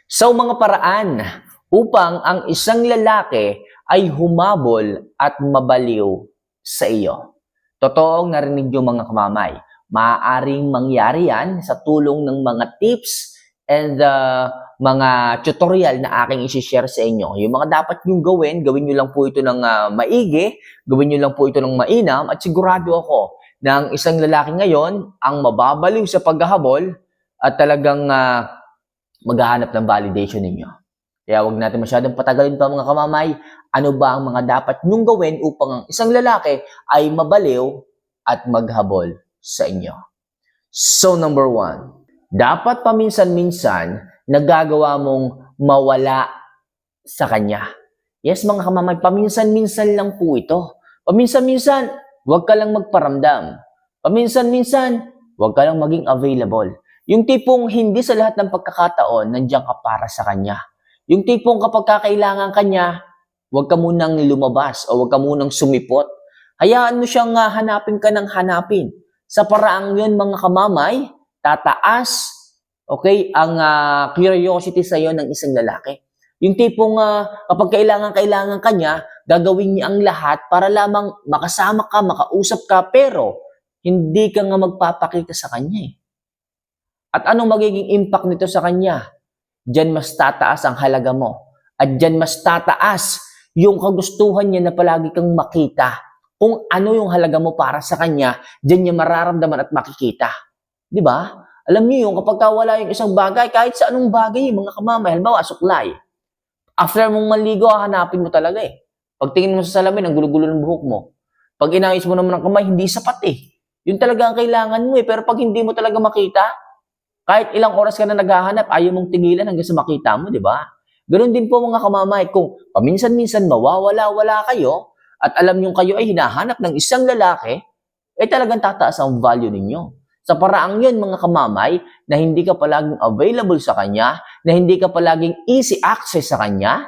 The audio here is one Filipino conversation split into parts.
So mga paraan upang ang isang lalaki ay humabol at mabaliw sa iyo. Totoong narinig niyo mga kamamay. Maaaring mangyari yan sa tulong ng mga tips and mga tutorial na aking isi-share sa inyo. Yung mga dapat niyong gawin nyo lang po ito ng maigi, gawin nyo lang po ito ng mainam, at sigurado ako na ang isang lalaki ngayon ang mababaliw sa paghahabol at talagang maghahanap ng validation ninyo. Kaya huwag natin masyadong patagalin pa mga kamamay. Ano ba ang mga dapat nyong gawin upang ang isang lalaki ay mabaliw at maghabol sa inyo? So number 1, dapat paminsan-minsan nagagawa mong mawala sa kanya. Yes mga kamamay, paminsan-minsan lang po ito. Paminsan-minsan, huwag ka lang magparamdam. Paminsan-minsan, huwag ka lang maging available. Yung tipong hindi sa lahat ng pagkakataon nandiyan ka para sa kanya. Yung tipong kapag kakailangan ka niya, huwag ka munang lumabas o huwag ka munang sumipot. Hayaan mo siyang hanapin ka ng hanapin. Sa paraang yun mga kamamay, tataas ang curiosity sa iyo ng isang lalaki. Yung tipong kapag kailangan ka niya, gagawin niya ang lahat para lamang makasama ka, makausap ka, pero hindi ka nga magpapakita sa kanya. At anong magiging impact nito sa kanya? Diyan mas tataas ang halaga mo. At diyan mas tataas yung kagustuhan niya na palagi kang makita. Kung ano yung halaga mo para sa kanya, diyan niya mararamdaman at makikita. Di ba? Alam niyo yung kapag wala yung isang bagay, kahit sa anong bagay, mga kamamay, halimbawa, suklay. After mong maligo, hanapin mo talaga Pagtingin mo sa salamin, ang gulo-gulo ng buhok mo. Pag inayos mo naman ang kamay, hindi sapat Yun talaga ang kailangan mo Pero pag hindi mo talaga makita, kahit ilang oras ka na naghahanap, ayaw mong tigilan hanggang sa makita mo, di ba? Ganun din po mga kamamay, kung paminsan-minsan mawawala-wala kayo, at alam nyo kayo ay hinahanap ng isang lalaki, talagang tataas ang value ninyo. Sa paraang yun mga kamamay, na hindi ka palaging available sa kanya, na hindi ka palaging easy access sa kanya,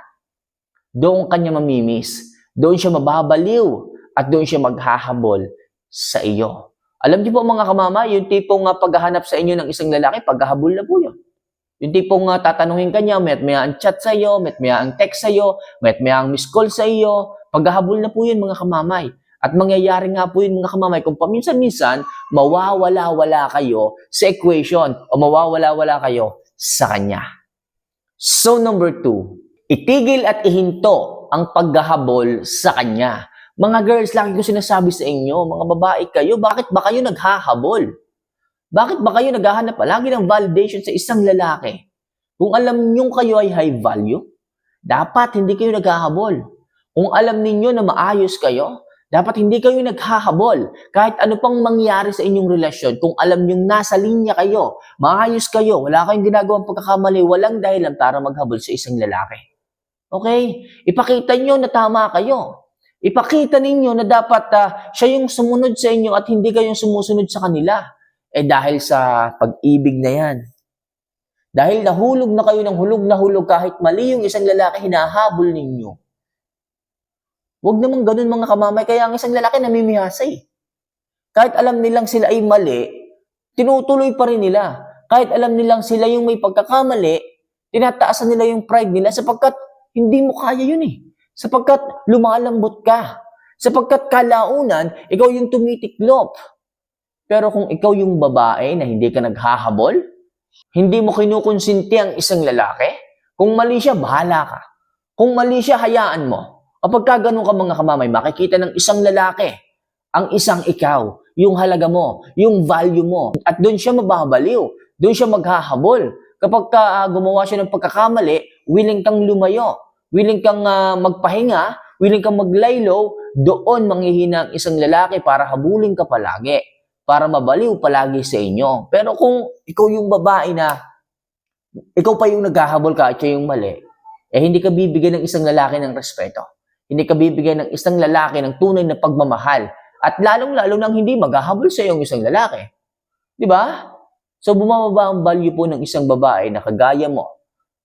doon kanya mamimiss, doon siya mababaliw, at doon siya maghahabol sa iyo. Alam niyo po mga kamama, yung tipong paghahanap sa inyo ng isang lalaki, paghahabol na po yun. Yung tipong tatanungin ka niya, may ang chat sa iyo, may ang text sa iyo, may ang miss call sa iyo, paghahabol na po yun mga kamamay. At mangyayari nga po yun mga kamamay, kung paminsan-minsan, mawawala-wala kayo sa equation o mawawala-wala kayo sa kanya. So number 2, itigil at ihinto ang paghahabol sa kanya. Mga girls, lagi ko sinasabi sa inyo, mga babae kayo, bakit ba kayo naghahabol? Bakit ba kayo naghahanap palagi ng validation sa isang lalaki? Kung alam niyo kayo ay high value, dapat hindi kayo naghahabol. Kung alam niyo na maayos kayo, dapat hindi kayo naghahabol. Kahit ano pang mangyari sa inyong relasyon, kung alam niyo nasa linya kayo, maayos kayo, wala kayong ginagawang pagkakamali, walang dahilan para maghabol sa isang lalaki. Okay? Ipakita niyo na tama kayo. Ipakita ninyo na dapat siya yung sumunod sa inyo at hindi kayong sumusunod sa kanila. Dahil sa pag-ibig na yan. Dahil nahulog na kayo ng hulog na hulog kahit mali yung isang lalaki, hinahabol ninyo. Huwag naman ganun mga kamamay, kaya ang isang lalaki namimihasa Kahit alam nilang sila ay mali, tinutuloy pa rin nila. Kahit alam nilang sila yung may pagkakamali, tinataasan nila yung pride nila sapagkat hindi mo kaya yun Sapagkat lumalambot ka. Sapagkat kalaunan, ikaw yung tumitiklop. Pero kung ikaw yung babae na hindi ka naghahabol, hindi mo kinukonsinti ang isang lalaki, kung mali siya, bahala ka. Kung mali siya, hayaan mo. Kapag ganun ka mga kamamay, makikita ng isang lalaki, ang isang ikaw, yung halaga mo, yung value mo. At doon siya mababaliw, doon siya maghahabol. Kapag gumawa siya ng pagkakamali, willing kang lumayo. Willing kang magpahinga, willing kang maglaylo, doon manghihina ang isang lalaki para habulin ka palagi, para mabaliw palagi sa inyo. Pero kung ikaw yung babae na, ikaw pa yung naghahabol ka at siya yung mali, hindi ka bibigyan ng isang lalaki ng respeto. Hindi ka bibigyan ng isang lalaki ng tunay na pagmamahal. At lalong-lalo nang hindi maghahabol sa iyong isang lalaki. Di ba? So bumababa ang value po ng isang babae na kagaya mo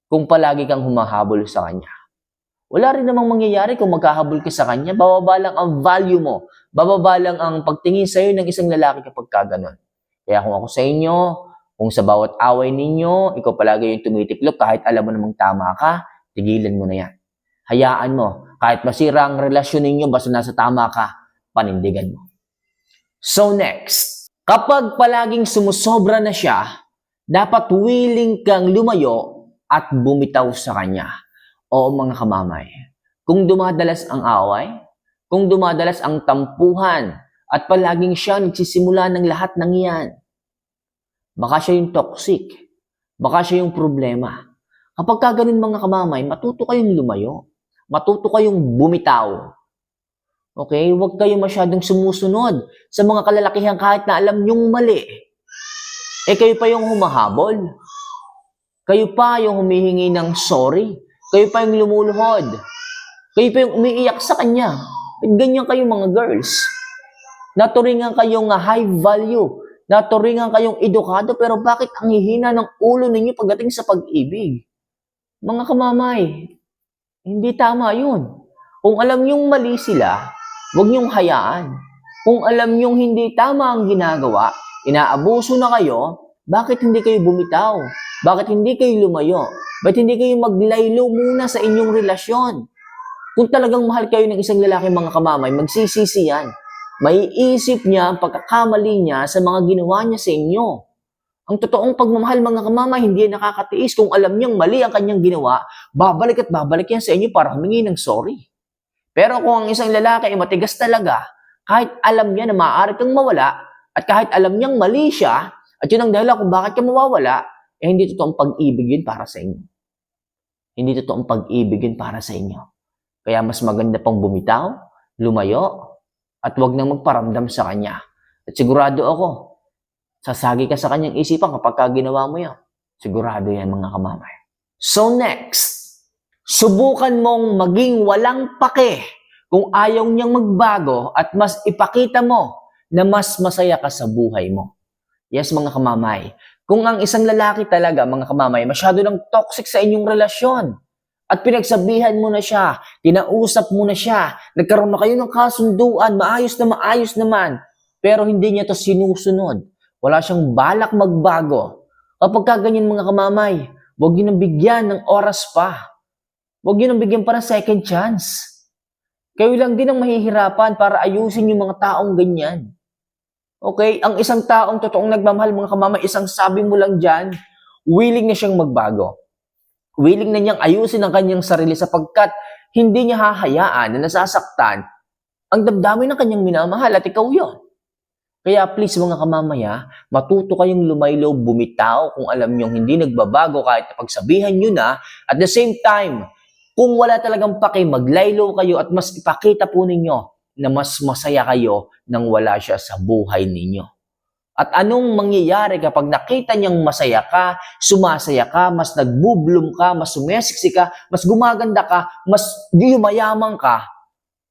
kung palagi kang humahabol sa kanya. Wala rin namang mangyayari kung maghahabol ka sa kanya. Bababa lang ang value mo. Bababa lang ang pagtingin sa iyo ng isang lalaki kapag kaganon. Kaya kung ako sa inyo, Kung sa bawat away ninyo, ikaw palagi yung tumitiklop kahit alam mo namang tama ka, tigilan mo na yan. Hayaan mo. Kahit masira ang relasyon ninyo, basta nasa tama ka, panindigan mo. So next, kapag palaging sumusobra na siya, dapat willing kang lumayo at bumitaw sa kanya. Oo mga kamamay, kung dumadalas ang away, kung dumadalas ang tampuhan, at palaging siya nagsisimula ng lahat ng iyan, baka siya yung toxic, baka siya yung problema. Kapag ka ganun mga kamamay, matuto kayong lumayo. Matuto kayong bumitaw. Okay? Huwag kayong masyadong sumusunod sa mga kalalakihan kahit na alam nyong mali. Kayo pa yung humahabol. Kayo pa yung humihingi ng sorry. Kayo pa yung lumuluhod. Kayo pa yung umiiyak sa kanya. Ganyan kayo mga girls. Naturingan kayong high value. Naturingan kayong edukado, pero bakit ang hihina ng ulo ninyo pagdating sa pag-ibig? Mga kamamay, hindi tama yun. Kung alam nyong mali sila, huwag nyong hayaan. Kung alam nyong hindi tama ang ginagawa, inaabuso na kayo, bakit hindi kayo bumitaw? Bakit hindi kayo lumayo? Bakit hindi kayo maglaylo muna sa inyong relasyon? Kung talagang mahal kayo ng isang lalaki mga kamamay, magsisisi yan. Maiisip niya ang pagkakamali niya sa mga ginawa niya sa inyo. Ang totoong pagmamahal mga kamamay, hindi yan nakakatiis. Kung alam niyang mali ang kanyang ginawa, babalik at babalik yan sa inyo para humingi ng sorry. Pero kung ang isang lalaki ay matigas talaga, kahit alam niya na maaari kang mawala, at kahit alam niyang mali siya, at yun ang dahilan kung bakit ka mawawala, hindi totoong pag-ibig yun para sa inyo. Hindi totoong pag-ibig yun para sa inyo. Kaya mas maganda pang bumitaw, lumayo, at huwag nang magparamdam sa kanya. At sigurado ako, sasagi ka sa kanyang isipan kapag ginawa mo yan. Sigurado yan mga kamamay. So next, subukan mong maging walang pake kung ayaw niyang magbago at mas ipakita mo na mas masaya ka sa buhay mo. Yes mga kamamay, kung ang isang lalaki talaga mga kamamay masyado ng toxic sa inyong relasyon at pinagsabihan mo na siya, kinausap mo na siya, nagkaroon na kayo ng kasunduan, maayos naman, pero hindi niya to sinusunod. Wala siyang balak magbago. Kapag ganyan mga kamamay, huwag niyo nang bigyan ng oras pa. Huwag niyo nang bigyan pa ng second chance. Kayo lang din ang mahihirapan para ayusin yung mga taong ganyan. Okay? Ang isang taong totoong nagmamahal mga kamamay, isang sabi mo lang dyan, willing na siyang magbago. Willing na niyang ayusin ang kanyang sarili sapagkat hindi niya hahayaan na nasasaktan ang damdamin ng kanyang minamahal at ikaw yun. Kaya please mga kamamaya, matuto kayong lumaylo, bumitaw kung alam niyong hindi nagbabago kahit pagsabihan niyo na. At the same time, kung wala talagang pake, maglaylo kayo at mas ipakita po ninyo na mas masaya kayo nang wala siya sa buhay ninyo. At anong mangyayari kapag nakita niyang masaya ka, sumasaya ka, mas nagbubloom ka, mas sumesiksi ka, mas gumaganda ka, mas yumayaman ka,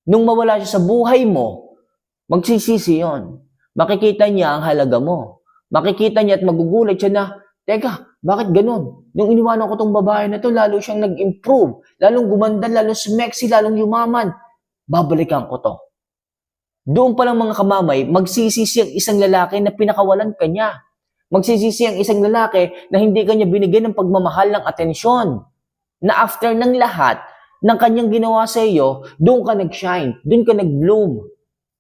nung mawala siya sa buhay mo, magsisisi yun. Makikita niya ang halaga mo. Makikita niya at magugulat siya na, teka, bakit ganun? Nung iniwanan ko tong babae na to, lalo siyang nag-improve, lalong gumanda, lalong sumexy, lalong yumaman. Babalikan ko to. Doon pa lang mga kamamay, magsisisi ang isang lalaki na pinakawalan ka niya. Magsisisi ang isang lalaki na hindi kanya binigyan ng pagmamahal ng atensyon. Na after ng lahat ng kanyang ginawa sa iyo, doon ka nag-shine, doon ka nag-bloom.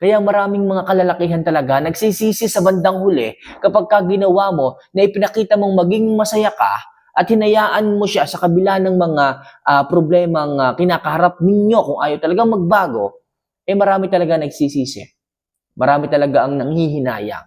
Kaya maraming mga kalalakihan talaga nagsisisi sa bandang huli kapag ginawa mo na ipinakita mong maging masaya ka at hinayaan mo siya sa kabila ng mga problemang kinakaharap ninyo kung ayaw talagang magbago, marami talaga nagsisisi. Marami talaga ang nanghihinayang.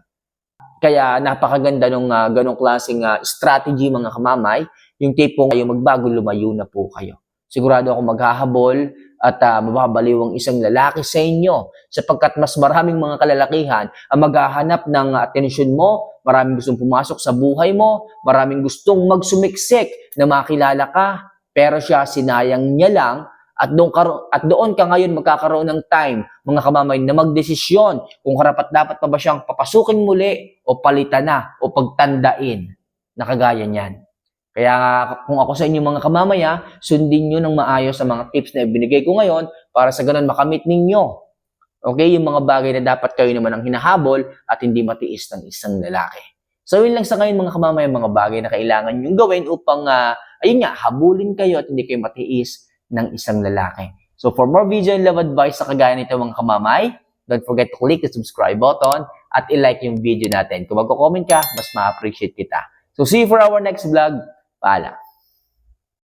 Kaya napakaganda nung ganong klaseng strategy mga kamamay, yung tipong kayo magbago, lumayo na po kayo. Sigurado ako maghahabol at mababaliw ang isang lalaki sa inyo sapagkat mas maraming mga kalalakihan ang maghahanap ng atensyon mo, maraming gustong pumasok sa buhay mo, maraming gustong magsumiksik na makilala ka, pero siya sinayang niya lang at doon ka ngayon magkakaroon ng time, mga kamamay, na magdesisyon kung karapat-dapat pa ba siyang papasukin muli o palitan na o pagtandain na kagaya niyan. Kaya kung ako sa inyo mga kamamaya, sundin nyo ng maayos sa mga tips na ibinigay ko ngayon para sa ganun makamit ninyo. Okay, yung mga bagay na dapat kayo naman ang hinahabol at hindi matiis ng isang lalaki. So, yun lang sa ngayon mga kamamay, mga bagay na kailangan yung gawin upang, ayun nga, habulin kayo at hindi kayo matiis ng isang lalaki. So, for more video and love advice sa kagaya nito mga kamamay, don't forget to click the subscribe button at i-like yung video natin. Kung magko-comment ka, mas ma-appreciate kita. So, see you for our next vlog. Paalam.